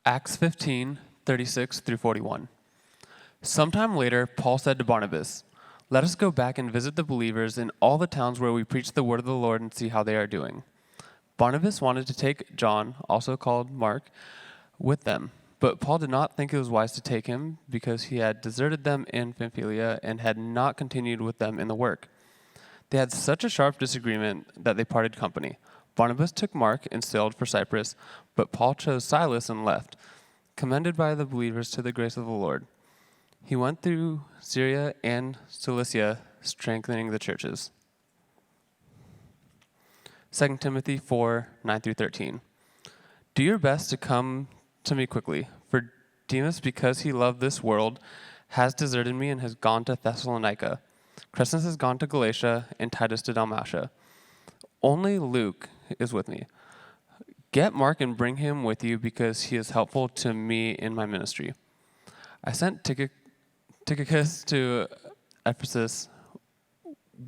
Acts 15:36 through 41. Sometime later, Paul said to Barnabas, "Let us go back and visit the believers in all the towns where we preach the word of the Lord and see how they are doing." Barnabas wanted to take John, also called Mark, with them, but Paul did not think it was wise to take him because he had deserted them in Pamphylia and had not continued with them in the work. They had such a sharp disagreement that they parted company. Barnabas took Mark and sailed for Cyprus, but Paul chose Silas and left, commended by the believers to the grace of the Lord. He went through Syria and Cilicia, strengthening the churches. 2 Timothy 4:9 through 13. Do your best to come to me quickly, for Demas, because he loved this world, has deserted me and has gone to Thessalonica. Crescens has gone to Galatia, and Titus to Dalmatia. Only Luke is with me. Get Mark and bring him with you because he is helpful to me in my ministry. I sent Tychicus to Ephesus.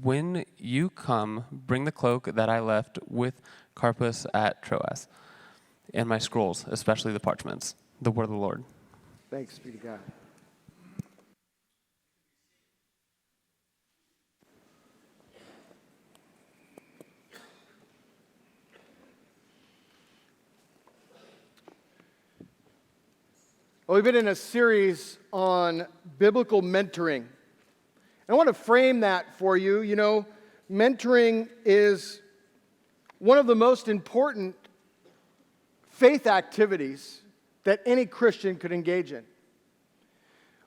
When you come, bring the cloak that I left with Carpus at Troas, and my scrolls, especially the parchments. The word of the Lord. Thanks be to God. Well, we've been in a series on biblical mentoring. I want to frame that for you. You know, mentoring is one of the most important faith activities that any Christian could engage in.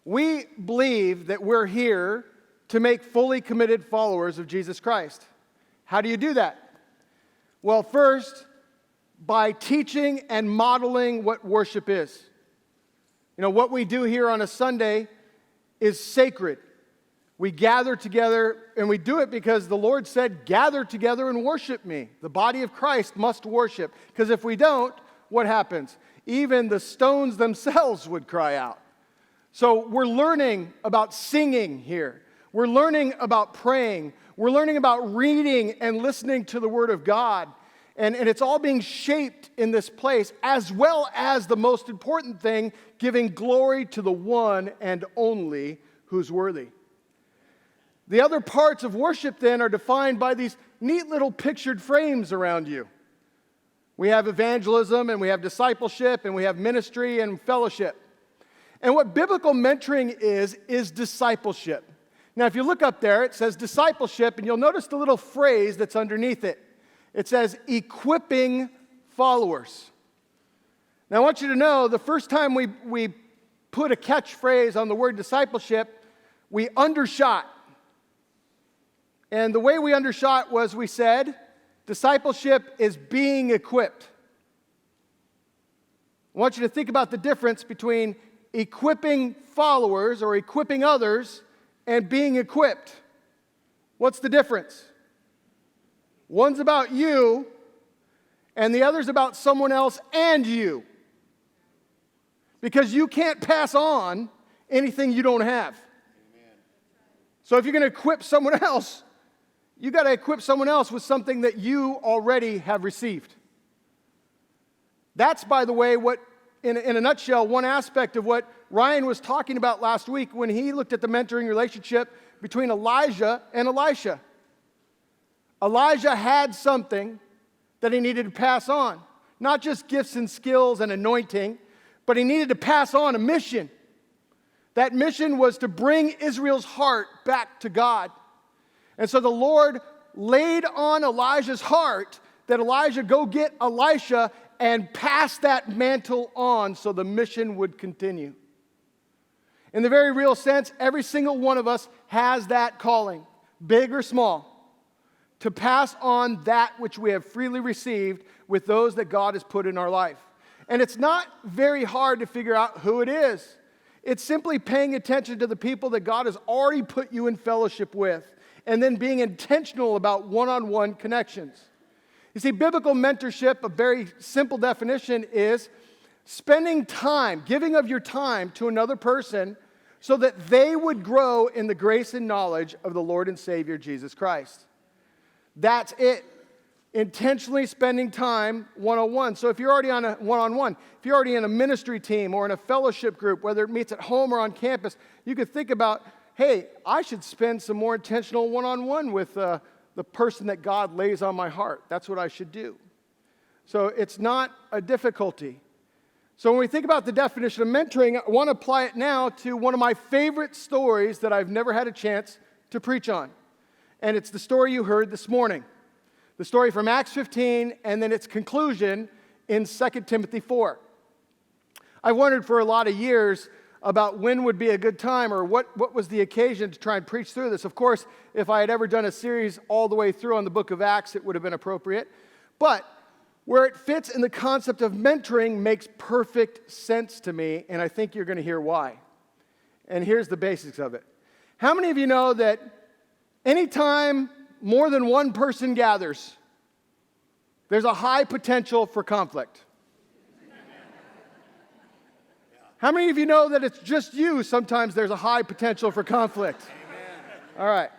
We believe that we're here to make fully committed followers of Jesus Christ. How do you do that? Well, first, by teaching and modeling what worship is. You know, what we do here on a Sunday is sacred. We gather together, and we do it because the Lord said, gather together and worship me. The body of Christ must worship. Because if we don't, what happens? Even the stones themselves would cry out. So we're learning about singing here. We're learning about praying. We're learning about reading and listening to the Word of God. And it's all being shaped in this place, as well as the most important thing, giving glory to the one and only who's worthy. The other parts of worship then are defined by these neat little pictured frames around you. We have evangelism, and we have discipleship, and we have ministry and fellowship. And what biblical mentoring is discipleship. Now, if you look up there, it says discipleship, and you'll notice the little phrase that's underneath it. It says, equipping followers. Now, I want you to know, the first time we put a catchphrase on the word discipleship, we undershot. And the way we undershot was we said, discipleship is being equipped. I want you to think about the difference between equipping followers or equipping others and being equipped. What's the difference? One's about you, and the other's about someone else and you. Because you can't pass on anything you don't have. Amen. So if you're going to equip someone else, you got to equip someone else with something that you already have received. That's, by the way, what, in a nutshell, one aspect of what Ryan was talking about last week when he looked at the mentoring relationship between Elijah and Elisha. Elijah had something that he needed to pass on. Not just gifts and skills and anointing, but he needed to pass on a mission. That mission was to bring Israel's heart back to God. And so the Lord laid on Elijah's heart that Elijah go get Elisha and pass that mantle on so the mission would continue. In the very real sense, every single one of us has that calling, big or small, to pass on that which we have freely received with those that God has put in our life. And it's not very hard to figure out who it is. It's simply paying attention to the people that God has already put you in fellowship with, and then being intentional about one-on-one connections. You see, biblical mentorship, a very simple definition, is spending time, giving of your time to another person so that they would grow in the grace and knowledge of the Lord and Savior Jesus Christ. That's it. intentionally spending time one-on-one. So if you're already on a one-on-one, if you're already in a ministry team or in a fellowship group, whether it meets at home or on campus, you could think about, hey, I should spend some more intentional one-on-one with the person that God lays on my heart. That's what I should do. So it's not a difficulty. So when we think about the definition of mentoring, I want to apply it now to one of my favorite stories that I've never had a chance to preach on. And it's the story you heard this morning. The story from Acts 15 and then its conclusion in 2 Timothy 4. I wondered for a lot of years about when would be a good time or what was the occasion to try and preach through this. Of course, if I had ever done a series all the way through on the book of Acts, it would have been appropriate. But where it fits in the concept of mentoring makes perfect sense to me, and I think you're going to hear why. And here's the basics of it. How many of you know that anytime more than one person gathers, there's a high potential for conflict? How many of you know that it's just you, sometimes there's a high potential for conflict? Amen. All right.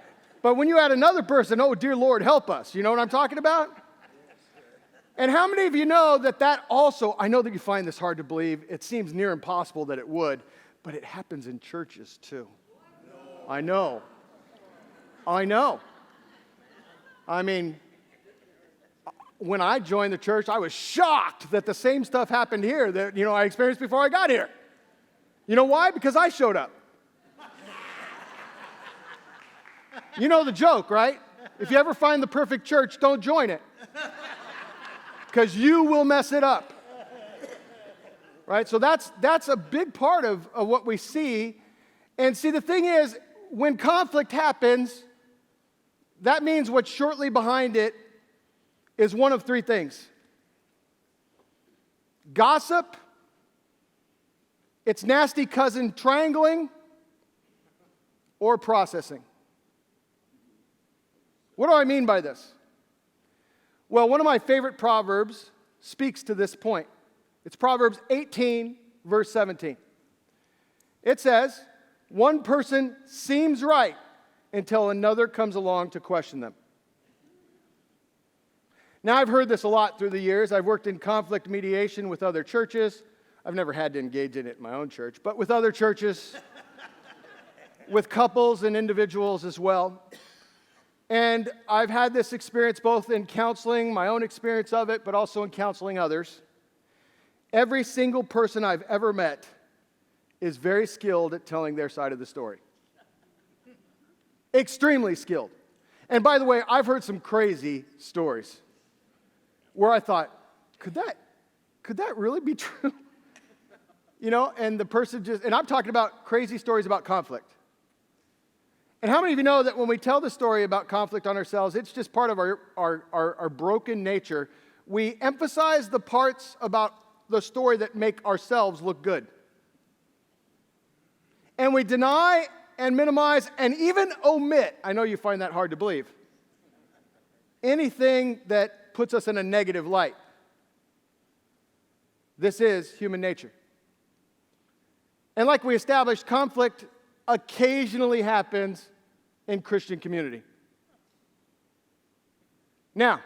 But when you add another person, oh, dear Lord, help us. You know what I'm talking about? And how many of you know that also, I know that you find this hard to believe. It seems near impossible that it would, but it happens in churches too. I know. I mean, when I joined the church, I was shocked that the same stuff happened here that, I experienced before I got here. You know why? Because I showed up. You know the joke, right? If you ever find the perfect church, don't join it. Because you will mess it up. Right? So that's a big part of what we see. And see, the thing is, when conflict happens, that means what's shortly behind it is one of three things. Gossip, its nasty cousin triangling, or processing. What do I mean by this? Well, one of my favorite Proverbs speaks to this point. It's Proverbs 18, verse 17. It says, one person seems right until another comes along to question them. Now, I've heard this a lot through the years. I've worked in conflict mediation with other churches. I've never had to engage in it in my own church, but with other churches, with couples and individuals as well. And I've had this experience both in counseling, my own experience of it, but also in counseling others. Every single person I've ever met is very skilled at telling their side of the story. Extremely skilled. And by the way, I've heard some crazy stories where I thought, could that really be true? And the person and I'm talking about crazy stories about conflict. And how many of you know that when we tell the story about conflict on ourselves, it's just part of our broken nature. We emphasize the parts about the story that make ourselves look good. And we deny and minimize and even omit, I know you find that hard to believe, anything that puts us in a negative light. This is human nature. And like we established, conflict occasionally happens in Christian community. Now,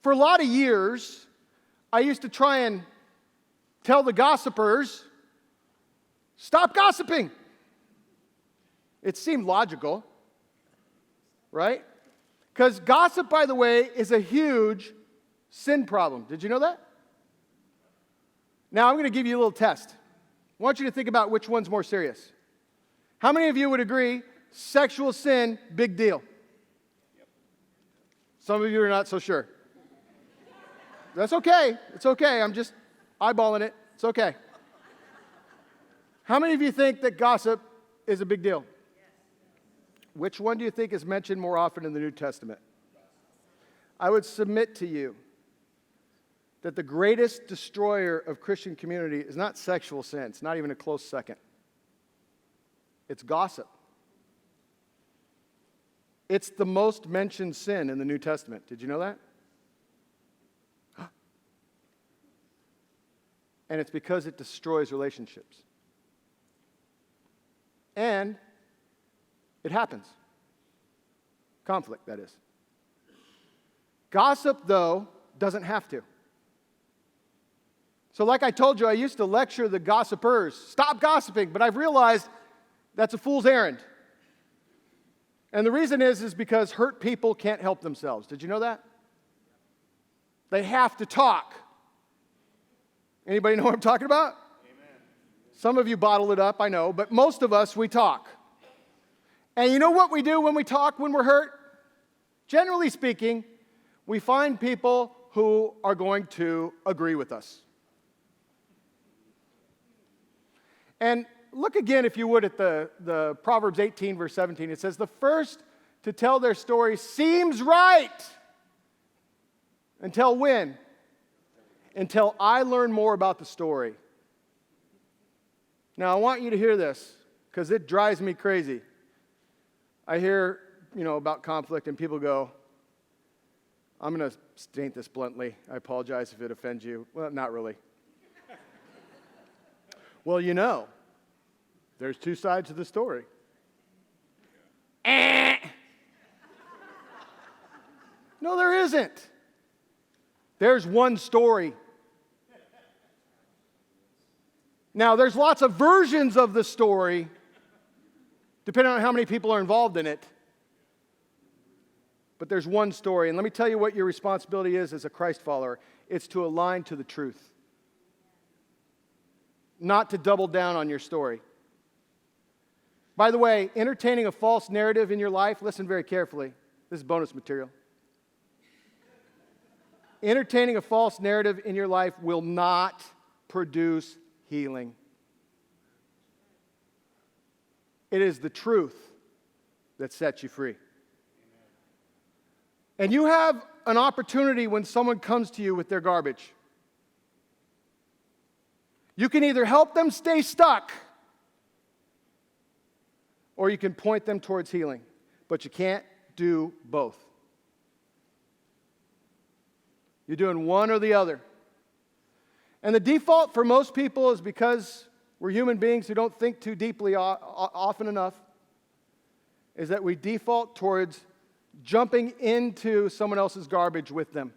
for a lot of years, I used to try and tell the gossipers, stop gossiping. It seemed logical, right? Because gossip, by the way, is a huge sin problem. Did you know that? Now, I'm going to give you a little test. I want you to think about which one's more serious. How many of you would agree sexual sin, big deal? Yep. Some of you are not so sure. That's okay. It's okay. I'm just eyeballing it. It's okay. How many of you think that gossip is a big deal? Yes. Which one do you think is mentioned more often in the New Testament? I would submit to you that the greatest destroyer of Christian community is not sexual sin. It's not even a close second. It's gossip. It's the most mentioned sin in the New Testament. Did you know that? And it's because it destroys relationships. And it happens. Conflict, that is. Gossip, though, doesn't have to. So like I told you, I used to lecture the gossipers, stop gossiping, but I've realized that's a fool's errand. And the reason is because hurt people can't help themselves. Did you know that? They have to talk. Anybody know what I'm talking about? Amen. Some of you bottle it up, I know, but most of us, we talk. And you know what we do when we talk when we're hurt? Generally speaking, we find people who are going to agree with us. And look again, if you would, at the Proverbs 18, verse 17. It says, the first to tell their story seems right. Until when? Until I learn more about the story. Now, I want you to hear this, because it drives me crazy. I hear, about conflict, and people go, I'm going to state this bluntly. I apologize if it offends you. Well, not really. Well, there's two sides to the story. No, there isn't. There's one story. Now, there's lots of versions of the story, depending on how many people are involved in it. But there's one story. And let me tell you what your responsibility is as a Christ follower. It's to align to the truth. Not to double down on your story. By the way, entertaining a false narrative in your life, listen very carefully. This is bonus material. Entertaining a false narrative in your life will not produce healing. It is the truth that sets you free. And you have an opportunity when someone comes to you with their garbage. You can either help them stay stuck, or you can point them towards healing. But you can't do both. You're doing one or the other. And the default for most people is, because we're human beings who don't think too deeply often enough, is that we default towards jumping into someone else's garbage with them,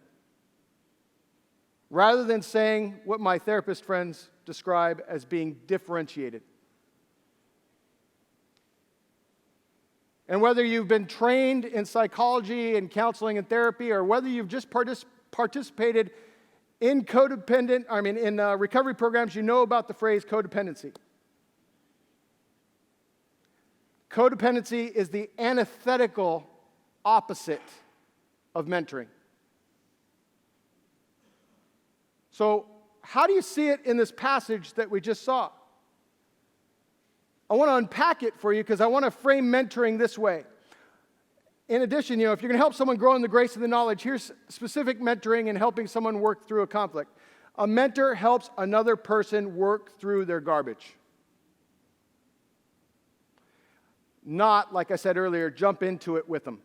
rather than saying what my therapist friends describe as being differentiated. And whether you've been trained in psychology and counseling and therapy, or whether you've just participated in recovery programs, you know about the phrase codependency. Codependency is the antithetical opposite of mentoring. So, how do you see it in this passage that we just saw? I want to unpack it for you, because I want to frame mentoring this way. In addition, if you're going to help someone grow in the grace of the knowledge, here's specific mentoring and helping someone work through a conflict. A mentor helps another person work through their garbage. Not, like I said earlier, jump into it with them.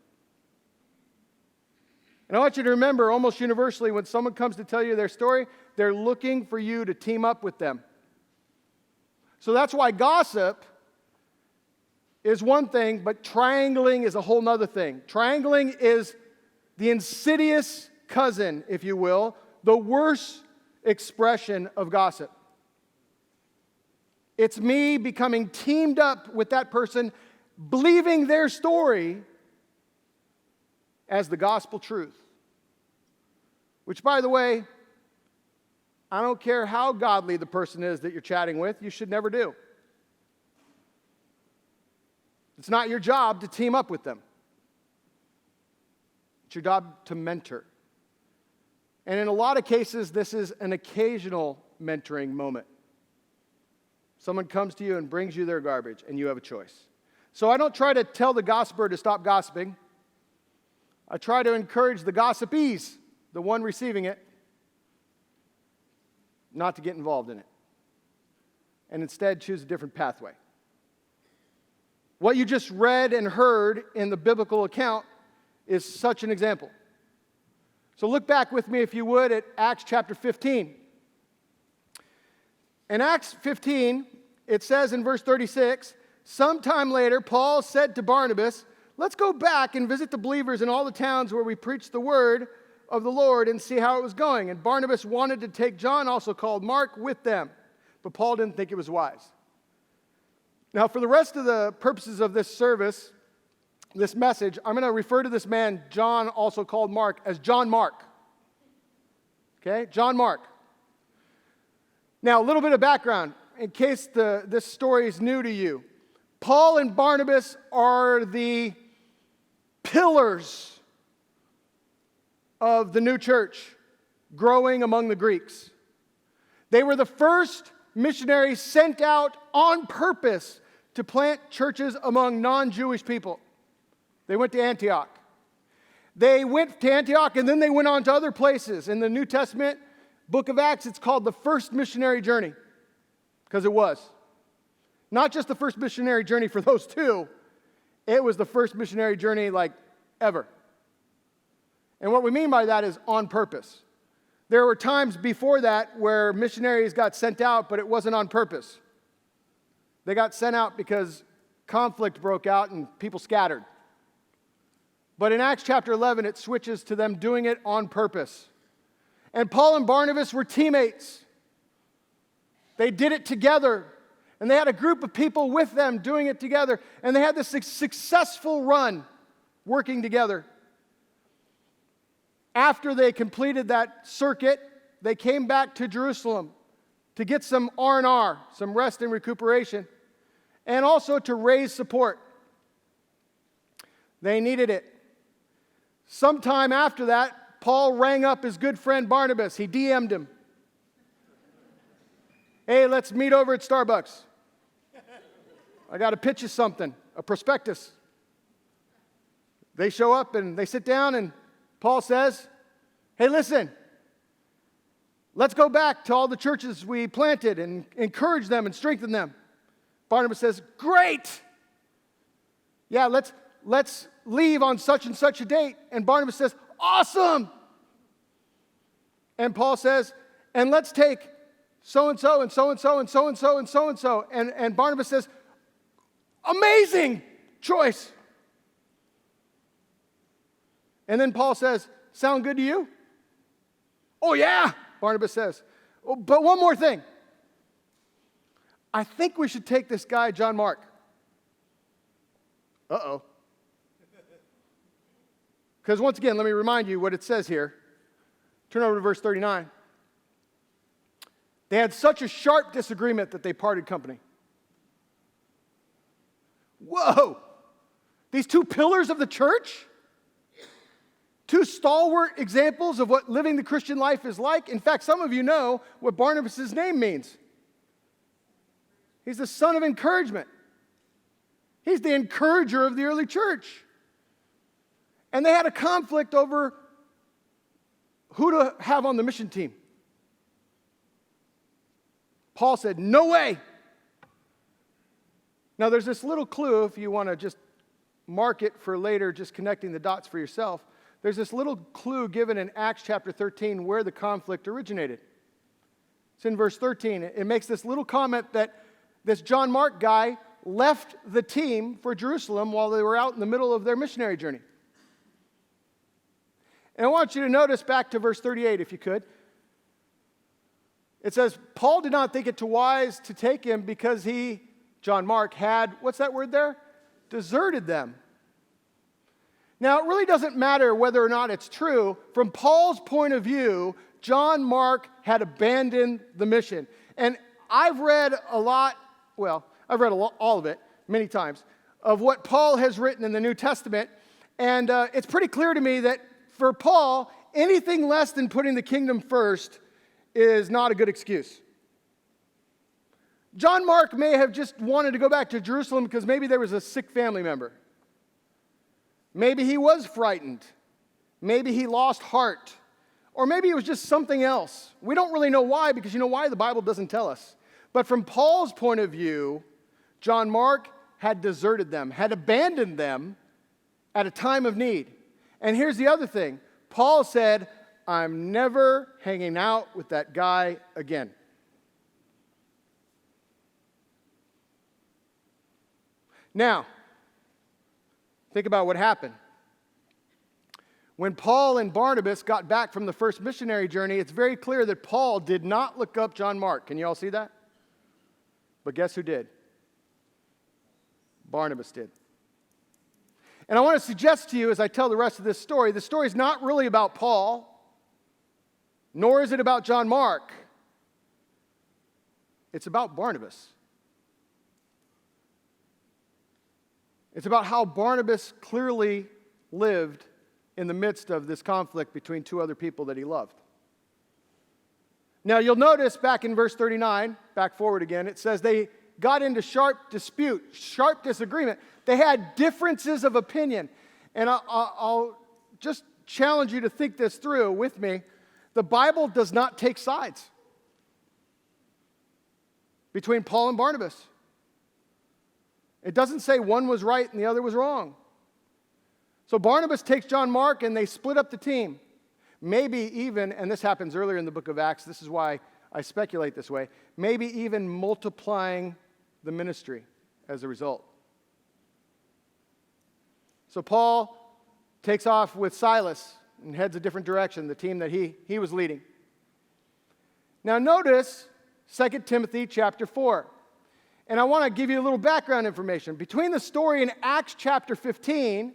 And I want you to remember, almost universally, when someone comes to tell you their story, they're looking for you to team up with them. So that's why gossip is one thing, but triangling is a whole other thing. Triangling is the insidious cousin, if you will, the worst expression of gossip. It's me becoming teamed up with that person, believing their story as the gospel truth. Which, by the way, I don't care how godly the person is that you're chatting with, you should never do. It's not your job to team up with them. It's your job to mentor. And in a lot of cases, this is an occasional mentoring moment. Someone comes to you and brings you their garbage, and you have a choice. So I don't try to tell the gossiper to stop gossiping. I try to encourage the gossipees, the one receiving it, not to get involved in it, and instead choose a different pathway. What you just read and heard in the biblical account is such an example. So look back with me, if you would, at Acts chapter 15. In Acts 15, it says in verse 36, sometime later, Paul said to Barnabas, let's go back and visit the believers in all the towns where we preach the word of the Lord and see how it was going. And Barnabas wanted to take John, also called Mark, with them. But Paul didn't think it was wise. Now, for the rest of the purposes of this service, this message, I'm going to refer to this man, John, also called Mark, as John Mark. Okay? John Mark. Now, a little bit of background, in case this story is new to you. Paul and Barnabas are the pillars of the new church growing among the Greeks. They were the first missionaries sent out on purpose to plant churches among non-Jewish people. They went to Antioch. They went to Antioch and then they went on to other places. In the New Testament, book of Acts, it's called the first missionary journey, because it was. Not just the first missionary journey for those two, it was the first missionary journey like ever. And what we mean by that is on purpose. There were times before that where missionaries got sent out, but it wasn't on purpose. They got sent out because conflict broke out and people scattered. But in Acts chapter 11, it switches to them doing it on purpose. And Paul and Barnabas were teammates. They did it together. And they had a group of people with them doing it together. And they had this successful run working together. After they completed that circuit, they came back to Jerusalem to get some R&R, some rest and recuperation, and also to raise support. They needed it. Sometime after that, Paul rang up his good friend Barnabas. He DM'd him. Hey, let's meet over at Starbucks. I got to pitch you something, a prospectus. They show up and they sit down and Paul says, hey, listen, let's go back to all the churches we planted and encourage them and strengthen them. Barnabas says, great. Yeah, let's leave on such and such a date. And Barnabas says, awesome. And Paul says, and let's take so-and-so and so-and-so and so-and-so and so-and-so. And Barnabas says, amazing choice. And then Paul says, sound good to you? Oh, yeah, Barnabas says. Oh, but one more thing. I think we should take this guy, John Mark. Uh-oh. Because once again, let me remind you what it says here. Turn over to verse 39. They had such a sharp disagreement that they parted company. Whoa! These two pillars of the church? Two stalwart examples of what living the Christian life is like. In fact, some of you know what Barnabas' name means. He's the son of encouragement. He's the encourager of the early church. And they had a conflict over who to have on the mission team. Paul said, no way. Now, there's this little clue, if you want to just mark it for later, just connecting the dots for yourself. There's this little clue given in Acts chapter 13 where the conflict originated. It's in verse 13. It makes this little comment that this John Mark guy left the team for Jerusalem while they were out in the middle of their missionary journey. And I want you to notice back to verse 38, if you could. It says, Paul did not think it too wise to take him because he, John Mark, had, what's that word there? Deserted them. Now, it really doesn't matter whether or not it's true. From Paul's point of view, John Mark had abandoned the mission. And I've read all of it many times, of what Paul has written in the New Testament. And it's pretty clear to me that for Paul, anything less than putting the kingdom first is not a good excuse. John Mark may have just wanted to go back to Jerusalem because maybe there was a sick family member. Maybe he was frightened. Maybe he lost heart. Or maybe it was just something else. We don't really know why, because you know why? The Bible doesn't tell us. But from Paul's point of view, John Mark had deserted them, had abandoned them at a time of need. And here's the other thing. Paul said, I'm never hanging out with that guy again. Now, think about what happened. When Paul and Barnabas got back from the first missionary journey, it's very clear that Paul did not look up John Mark. Can you all see that? But guess who did? Barnabas did. And I want to suggest to you as I tell the rest of this story, the story is not really about Paul, nor is it about John Mark. It's about Barnabas. It's about how Barnabas clearly lived in the midst of this conflict between two other people that he loved. Now, you'll notice back in verse 39, back forward again, it says they got into sharp dispute, sharp disagreement. They had differences of opinion. And I'll just challenge you to think this through with me. The Bible does not take sides between Paul and Barnabas. It doesn't say one was right and the other was wrong. So Barnabas takes John Mark and they split up the team. Maybe even, and this happens earlier in the book of Acts, this is why I speculate this way, maybe even multiplying the ministry as a result. So Paul takes off with Silas and heads a different direction, the team that he was leading. Now notice 2 Timothy chapter 4. And I want to give you a little background information. Between the story in Acts chapter 15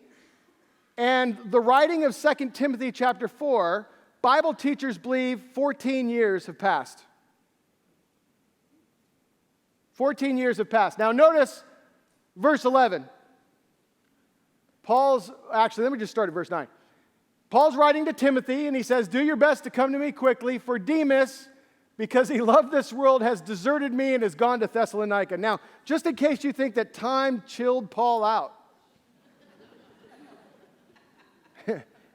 and the writing of 2 Timothy chapter 4, Bible teachers believe 14 years have passed. 14 years have passed. Now notice verse 11. Let me just start at verse 9. Paul's writing to Timothy and he says, "Do your best to come to me quickly, for Demas, because he loved this world, has deserted me and has gone to Thessalonica." Now, just in case you think that time chilled Paul out,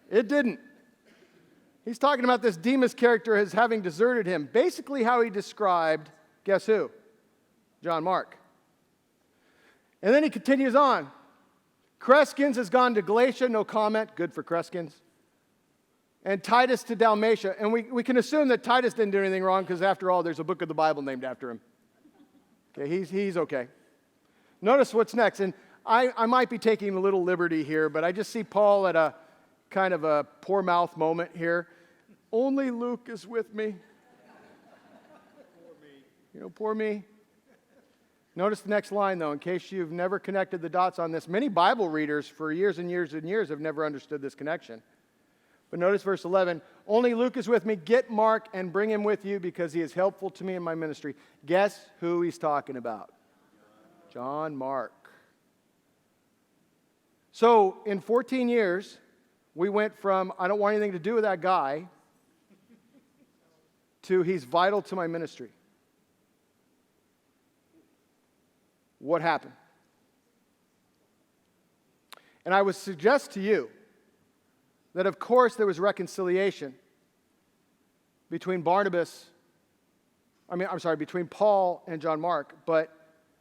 it didn't. He's talking about this Demas character as having deserted him. Basically how he described, guess who? John Mark. And then he continues on. Crescens has gone to Galatia, no comment, good for Crescens. And Titus to Dalmatia. And we can assume that Titus didn't do anything wrong because after all, there's a book of the Bible named after him. Okay, he's okay. Notice what's next. And I might be taking a little liberty here, but I just see Paul at a kind of a poor mouth moment here. Only Luke is with me. Poor me. Poor me. Notice the next line, though, in case you've never connected the dots on this. Many Bible readers for years and years and years have never understood this connection. But notice verse 11. Only Luke is with me. Get Mark and bring him with you because he is helpful to me in my ministry. Guess who he's talking about? John Mark. So in 14 years, we went from I don't want anything to do with that guy to he's vital to my ministry. What happened? And I would suggest to you that, of course, there was reconciliation between between Paul and John Mark, but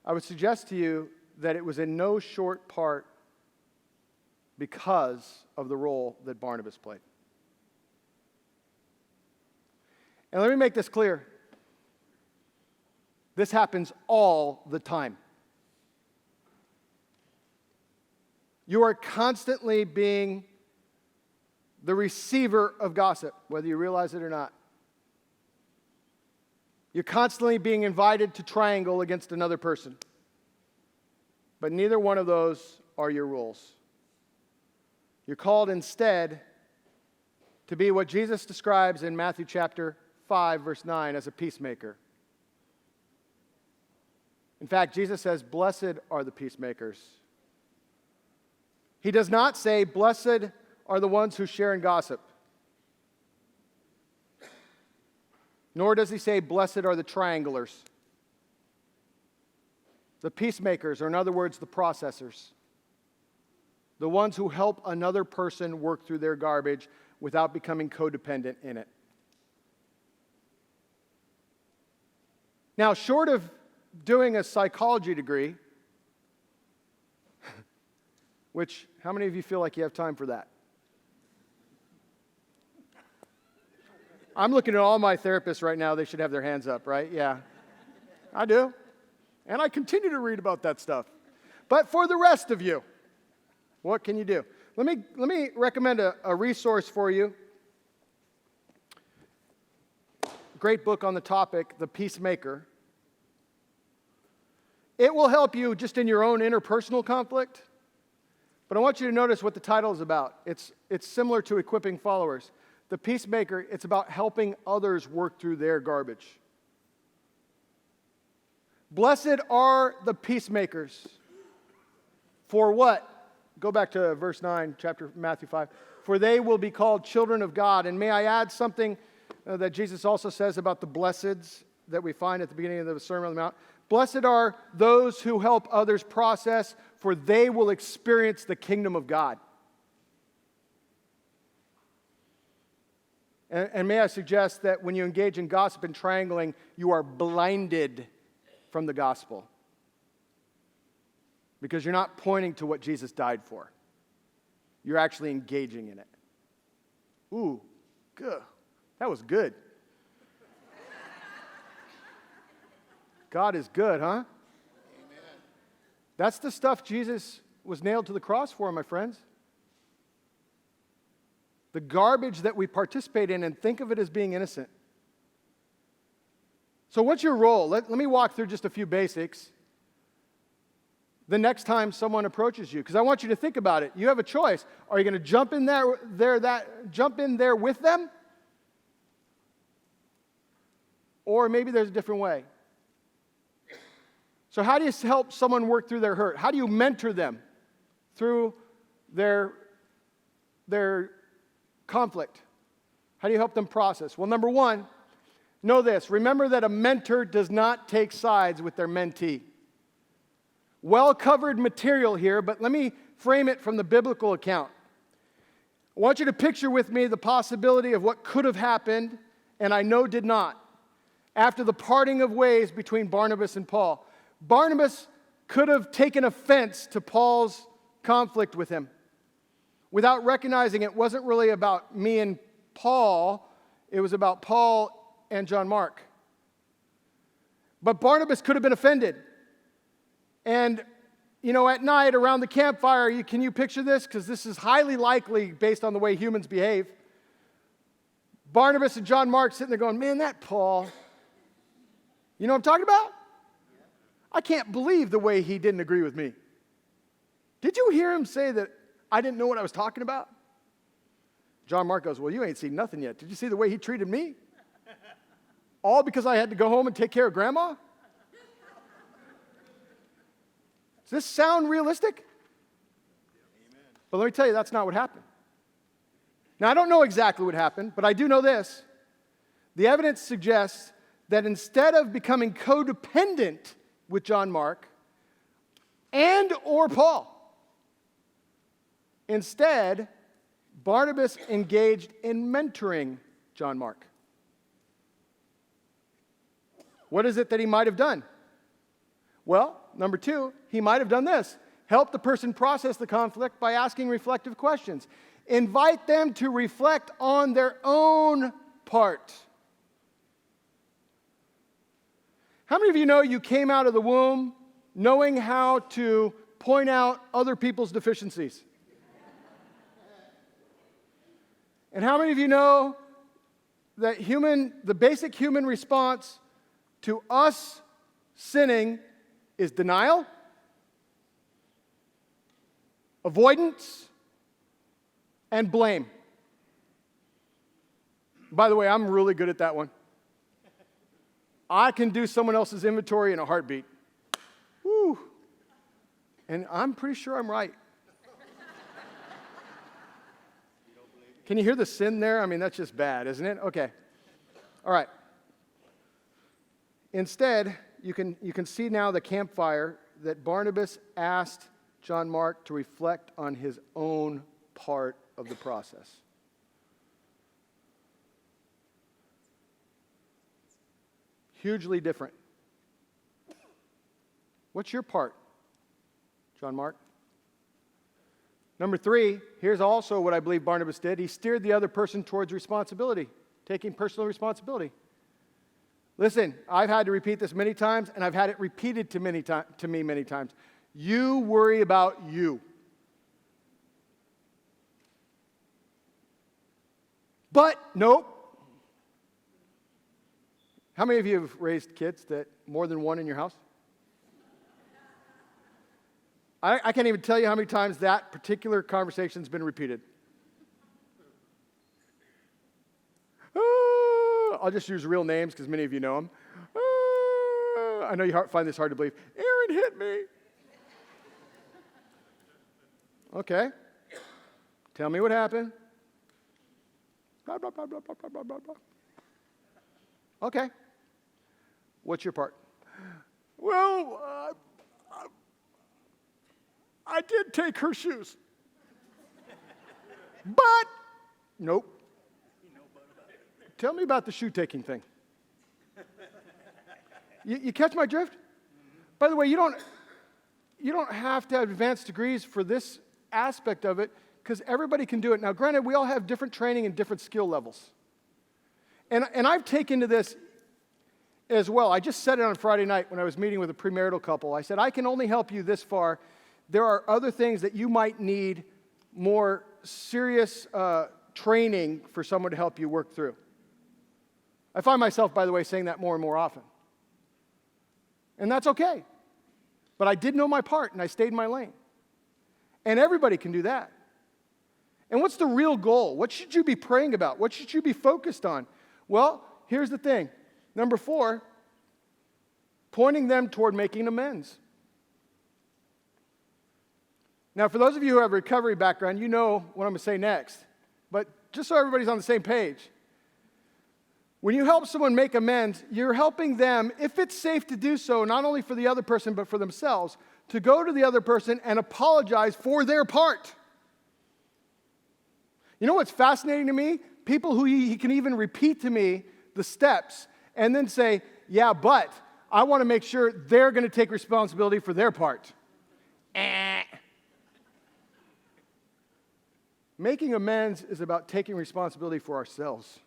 I would suggest to you that it was in no short part because of the role that Barnabas played. And let me make this clear. This happens all the time. You are constantly being the receiver of gossip, whether you realize it or not. You're constantly being invited to triangle against another person. But neither one of those are your rules. You're called instead to be what Jesus describes in Matthew chapter 5, verse 9, as a peacemaker. In fact, Jesus says, "Blessed are the peacemakers." He does not say, "Blessed are the ones who share in gossip." Nor does he say, "Blessed are the trianglers." The peacemakers, or in other words, the processors. The ones who help another person work through their garbage without becoming codependent in it. Now, short of doing a psychology degree, which, how many of you feel like you have time for that? I'm looking at all my therapists right now. They should have their hands up, right? Yeah, I do. And I continue to read about that stuff. But for the rest of you, what can you do? Let me recommend a resource for you. Great book on the topic, The Peacemaker. It will help you just in your own interpersonal conflict. But I want you to notice what the title is about. It's similar to Equipping Followers. The Peacemaker, it's about helping others work through their garbage. Blessed are the peacemakers. For what? Go back to verse 9, chapter Matthew 5. For they will be called children of God. And may I add something that Jesus also says about the blesseds that we find at the beginning of the Sermon on the Mount. Blessed are those who help others process, for they will experience the kingdom of God. And may I suggest that when you engage in gossip and triangling, you are blinded from the gospel. Because you're not pointing to what Jesus died for. You're actually engaging in it. Ooh, good. That was good. God is good, huh? Amen. That's the stuff Jesus was nailed to the cross for, my friends. The garbage that we participate in, and think of it as being innocent. So what's your role? Let me walk through just a few basics the next time someone approaches you, because I want you to think about it. You have a choice. Are you going to jump in there with them? Or maybe there's a different way. So how do you help someone work through their hurt? How do you mentor them through their conflict? How do you help them process? Well, number one, know this. Remember that a mentor does not take sides with their mentee. Well-covered material here, but let me frame it from the biblical account. I want you to picture with me the possibility of what could have happened, and I know did not, after the parting of ways between Barnabas and Paul. Barnabas could have taken offense to Paul's conflict with him without recognizing it wasn't really about me and Paul, it was about Paul and John Mark. But Barnabas could have been offended. And, at night around the campfire, can you picture this? Because this is highly likely based on the way humans behave. Barnabas and John Mark sitting there going, man, that Paul, you know what I'm talking about? I can't believe the way he didn't agree with me. Did you hear him say that I didn't know what I was talking about? John Mark goes, well, you ain't seen nothing yet. Did you see the way he treated me? All because I had to go home and take care of grandma? Does this sound realistic? Amen. But let me tell you, that's not what happened. Now, I don't know exactly what happened, but I do know this. The evidence suggests that instead of becoming codependent with John Mark and or Paul, instead, Barnabas engaged in mentoring John Mark. What is it that he might have done? Well, number two, he might have done this. Help the person process the conflict by asking reflective questions. Invite them to reflect on their own part. How many of you know you came out of the womb knowing how to point out other people's deficiencies? And how many of you know that the basic human response to us sinning is denial, avoidance, and blame? By the way, I'm really good at that one. I can do someone else's inventory in a heartbeat. Woo! And I'm pretty sure I'm right. Can you hear the sin there? I mean, that's just bad, isn't it? Okay. All right. Instead, you can see now the campfire that Barnabas asked John Mark to reflect on his own part of the process. Hugely different. What's your part, John Mark? Number three, here's also what I believe Barnabas did. He steered the other person towards responsibility, taking personal responsibility. Listen, I've had to repeat this many times, and I've had it repeated to me many times. You worry about you. But, nope. How many of you have raised kids that more than one in your house? I can't even tell you how many times that particular conversation's been repeated. I'll just use real names because many of you know them. I know you find this hard to believe. Aaron hit me. Okay. Tell me what happened. Blah, blah, blah, blah, blah, blah, blah, blah. Okay. What's your part? Well, I did take her shoes. But, nope. Tell me about the shoe-taking thing. You catch my drift? By the way, you don't have to have advanced degrees for this aspect of it because everybody can do it. Now, granted, we all have different training and different skill levels. And I've taken to this as well. I just said it on Friday night when I was meeting with a premarital couple. I said, I can only help you this far. There are other things that you might need more serious training for someone to help you work through. I find myself, by the way, saying that more and more often. And that's okay. But I did know my part, and I stayed in my lane. And everybody can do that. And what's the real goal? What should you be praying about? What should you be focused on? Well, here's the thing. Number 4, pointing them toward making amends. Now, for those of you who have a recovery background, you know what I'm going to say next. But just so everybody's on the same page, when you help someone make amends, you're helping them, if it's safe to do so, not only for the other person, but for themselves, to go to the other person and apologize for their part. You know what's fascinating to me? People who he can even repeat to me the steps and then say, yeah, but I want to make sure they're going to take responsibility for their part. Making amends is about taking responsibility for ourselves.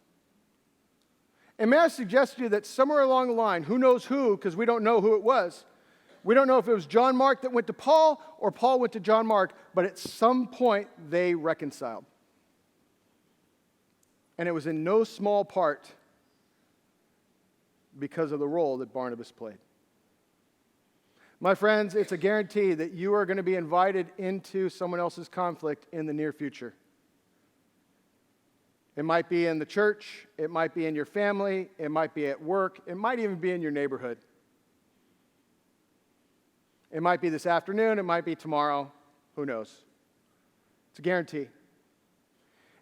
And may I suggest to you that somewhere along the line, who knows who, because we don't know who it was. We don't know if it was John Mark that went to Paul or Paul went to John Mark, but at some point they reconciled. And it was in no small part because of the role that Barnabas played. My friends, it's a guarantee that you are going to be invited into someone else's conflict in the near future. It might be in the church, it might be in your family, it might be at work, it might even be in your neighborhood. It might be this afternoon, it might be tomorrow, who knows? It's a guarantee.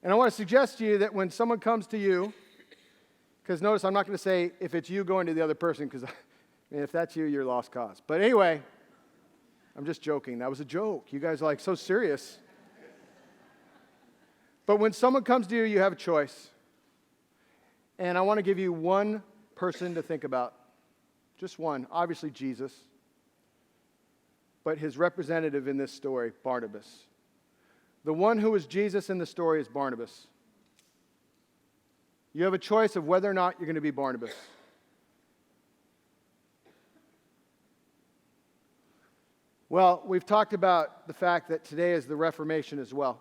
And I want to suggest to you that when someone comes to you, because notice I'm not going to say if it's you going to the other person, because if that's you, you're lost cause. But anyway, I'm just joking. That was a joke. You guys are like so serious. But when someone comes to you, you have a choice. And I want to give you one person to think about. Just one. Obviously, Jesus. But his representative in this story, Barnabas. The one who is Jesus in the story is Barnabas. You have a choice of whether or not you're going to be Barnabas. Well, we've talked about the fact that today is the Reformation as well.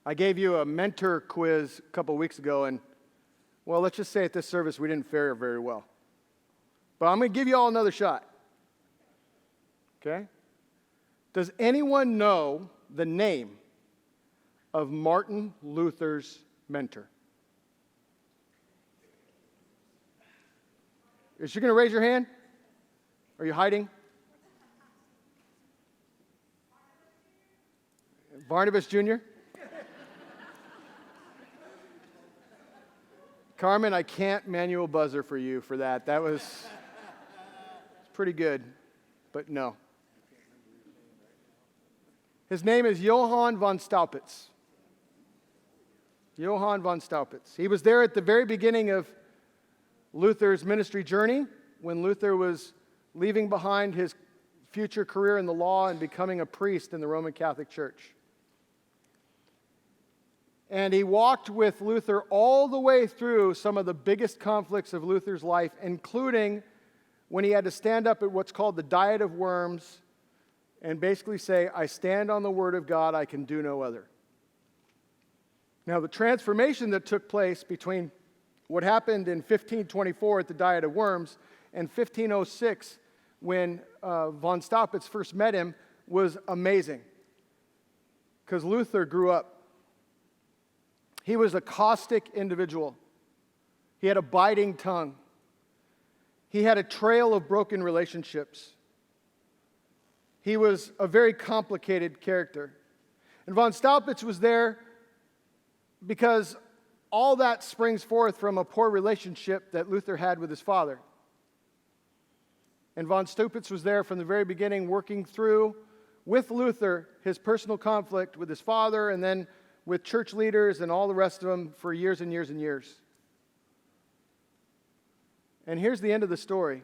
I gave you a mentor quiz a couple weeks ago, and, well, let's just say at this service we didn't fare very well. But I'm going to give you all another shot. Okay? Does anyone know the name of Martin Luther's mentor? Is you going to raise your hand? Are you hiding? Barnabas Jr.? Carmen, I can't manual buzzer for you for that. That was pretty good, but no. His name is Johann von Staupitz. Johann von Staupitz. He was there at the very beginning of Luther's ministry journey when Luther was leaving behind his future career in the law and becoming a priest in the Roman Catholic Church. And he walked with Luther all the way through some of the biggest conflicts of Luther's life, including when he had to stand up at what's called the Diet of Worms and basically say, I stand on the word of God, I can do no other. Now, the transformation that took place between what happened in 1524 at the Diet of Worms and 1506 when von Staupitz first met him was amazing, because Luther grew up. He was a caustic individual. He had a biting tongue. He had a trail of broken relationships. He was a very complicated character. And von Staupitz was there because all that springs forth from a poor relationship that Luther had with his father. And von Staupitz was there from the very beginning, working through, with Luther, his personal conflict with his father, and then with church leaders and all the rest of them for years and years and years. And here's the end of the story.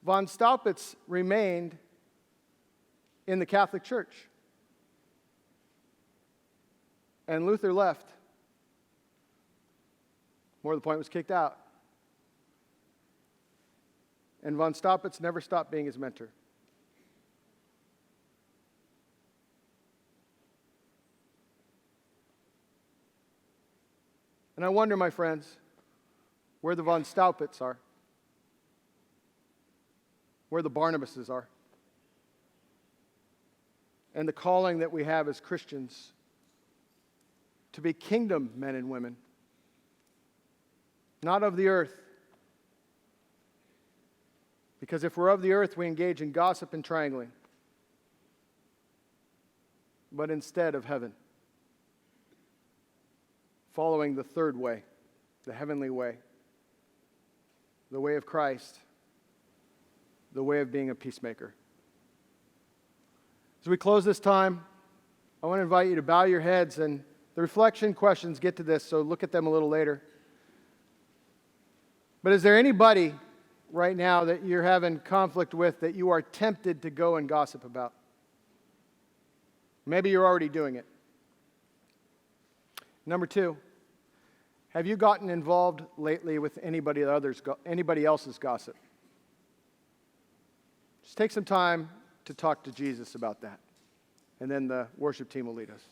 Von Staupitz remained in the Catholic Church. And Luther left. More to the point, was kicked out. And von Staupitz never stopped being his mentor. And I wonder, my friends, where the von Staupitz are, where the Barnabases are, and the calling that we have as Christians to be kingdom men and women, not of the earth. Because if we're of the earth, we engage in gossip and triangling, but instead of heaven, following the third way, the heavenly way, the way of Christ, the way of being a peacemaker. As we close this time, I want to invite you to bow your heads, and the reflection questions get to this, so look at them a little later. But is there anybody right now that you're having conflict with that you are tempted to go and gossip about? Maybe you're already doing it. Number 2, have you gotten involved lately with anybody else's gossip? Just take some time to talk to Jesus about that, and then the worship team will lead us.